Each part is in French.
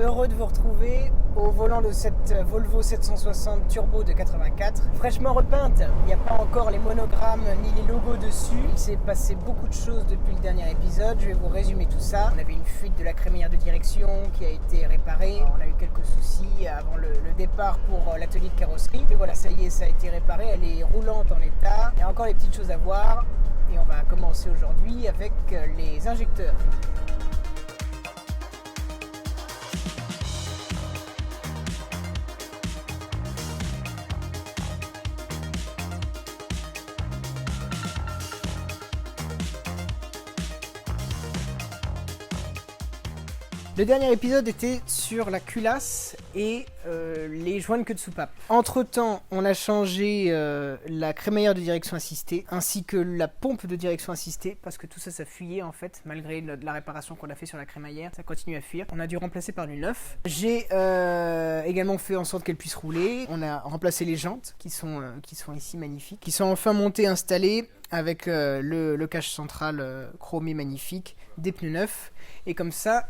Heureux de vous retrouver au volant de cette Volvo 760 Turbo de 84, fraîchement repeinte. Il n'y a pas encore les monogrammes ni les logos dessus. Il s'est passé beaucoup de choses depuis le dernier épisode. Je vais vous résumer tout ça. On avait une fuite de la crémaillère de direction qui a été réparée. On a eu quelques soucis avant le départ pour l'atelier de carrosserie. Et voilà, ça y est, ça a été réparé. Elle est roulante en état. Il y a encore des petites choses à voir. Et on va commencer aujourd'hui avec les injecteurs. Le dernier épisode était sur la culasse et les joints de queue de soupape. Entre temps, on a changé la crémaillère de direction assistée ainsi que la pompe de direction assistée parce que tout ça, ça fuyait en fait, malgré la réparation qu'on a fait sur la crémaillère. Ça continue à fuir. On a dû remplacer par du neuf. J'ai également fait en sorte qu'elle puisse rouler. On a remplacé les jantes qui sont ici magnifiques, qui sont enfin montées, installées avec le cache central chromé magnifique, des pneus neufs et comme ça.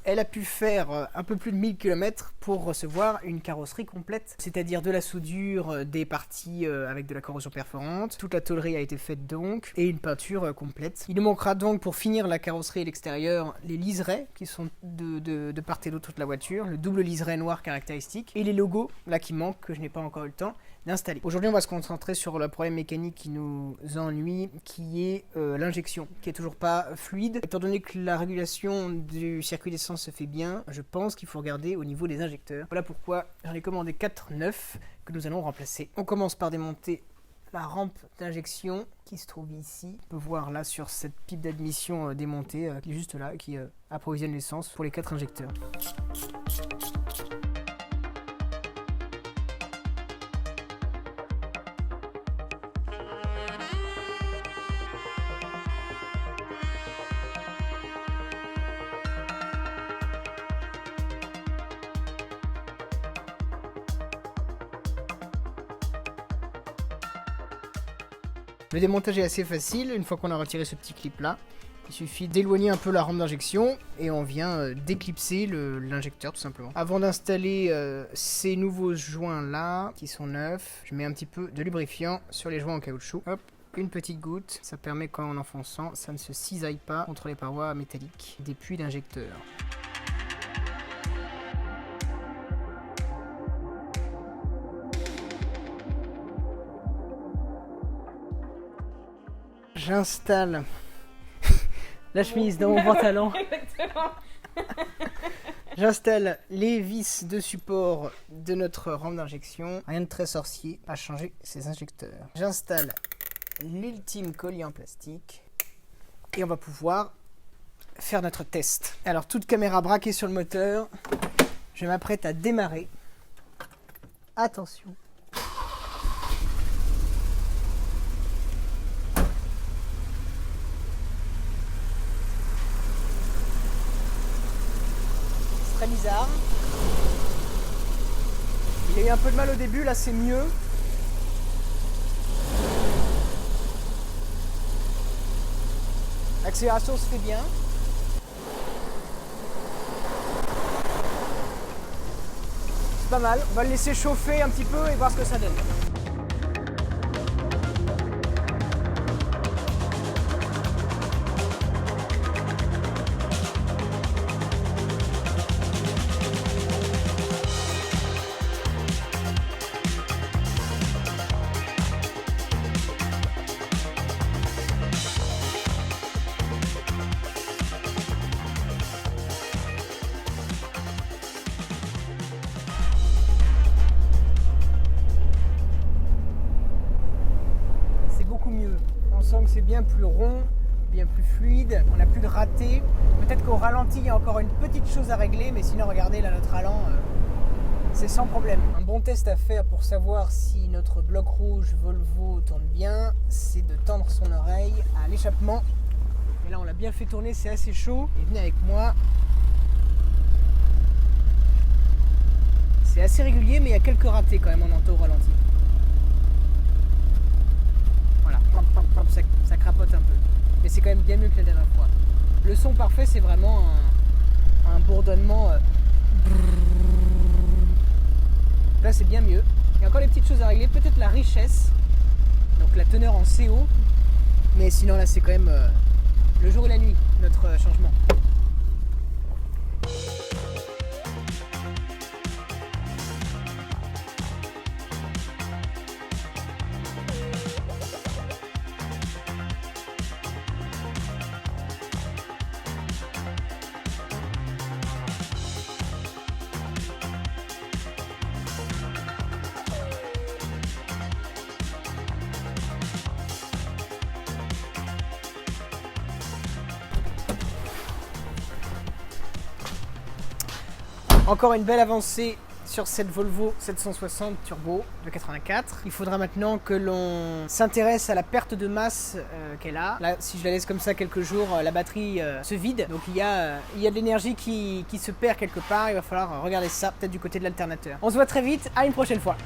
Elle a pu faire un peu plus de 1000 km pour recevoir une carrosserie complète, c'est-à-dire de la soudure, des parties avec de la corrosion perforante, toute la tôlerie a été faite donc, et une peinture complète. Il nous manquera donc pour finir la carrosserie et l'extérieur, les liserés qui sont de part et d'autre de la voiture, le double liseré noir caractéristique, et les logos, là qui manquent, que je n'ai pas encore eu le temps d'installer. Aujourd'hui, on va se concentrer sur le problème mécanique qui nous ennuie, qui est l'injection, qui est toujours pas fluide. Étant donné que la régulation du circuit d'essence se fait bien, je pense qu'il faut regarder au niveau des injecteurs. Voilà pourquoi j'en ai commandé 4 neufs que nous allons remplacer. On commence par démonter la rampe d'injection qui se trouve ici. On peut voir là sur cette pipe d'admission démontée qui est juste là, qui approvisionne l'essence pour les 4 injecteurs. Le démontage est assez facile, une fois qu'on a retiré ce petit clip là, il suffit d'éloigner un peu la rampe d'injection et on vient déclipser l'injecteur tout simplement. Avant d'installer ces nouveaux joints là, qui sont neufs, je mets un petit peu de lubrifiant sur les joints en caoutchouc. Hop, une petite goutte, ça permet qu'en enfonçant, ça ne se cisaille pas contre les parois métalliques des puits d'injecteur. J'installe la chemise dans mon pantalon. Exactement. J'installe les vis de support de notre rampe d'injection. Rien de très sorcier à changer ces injecteurs. J'installe l'ultime collier en plastique et on va pouvoir faire notre test. Alors, toute caméra braquée sur le moteur, je m'apprête à démarrer. Attention. Très bizarre. Il a eu un peu de mal au début, là c'est mieux. L'accélération se fait bien. C'est pas mal. On va le laisser chauffer un petit peu et voir ce que ça donne. Que c'est bien plus rond, bien plus fluide, on n'a plus de raté. Peut-être qu'au ralenti il y a encore une petite chose à régler, mais sinon regardez là notre allant, c'est sans problème. Un bon test à faire pour savoir si notre bloc rouge Volvo tourne bien, c'est de tendre son oreille à l'échappement. Et là on l'a bien fait tourner, c'est assez chaud. Et venez avec moi. C'est assez régulier, mais il y a quelques ratés quand même en auto au ralenti. Voilà, ça crapote un peu. Mais c'est quand même bien mieux que la dernière fois. Le son parfait, c'est vraiment un bourdonnement Là c'est bien mieux. Il y a encore les petites choses à régler, peut-être la richesse, donc la teneur en CO, mais sinon là c'est quand même le jour et la nuit notre changement. Encore une belle avancée sur cette Volvo 760 Turbo de 84. Il faudra maintenant que l'on s'intéresse à la perte de masse qu'elle a. Là, si je la laisse comme ça quelques jours, la batterie se vide. Donc il y a de l'énergie qui se perd quelque part. Il va falloir regarder ça peut-être du côté de l'alternateur. On se voit très vite, à une prochaine fois.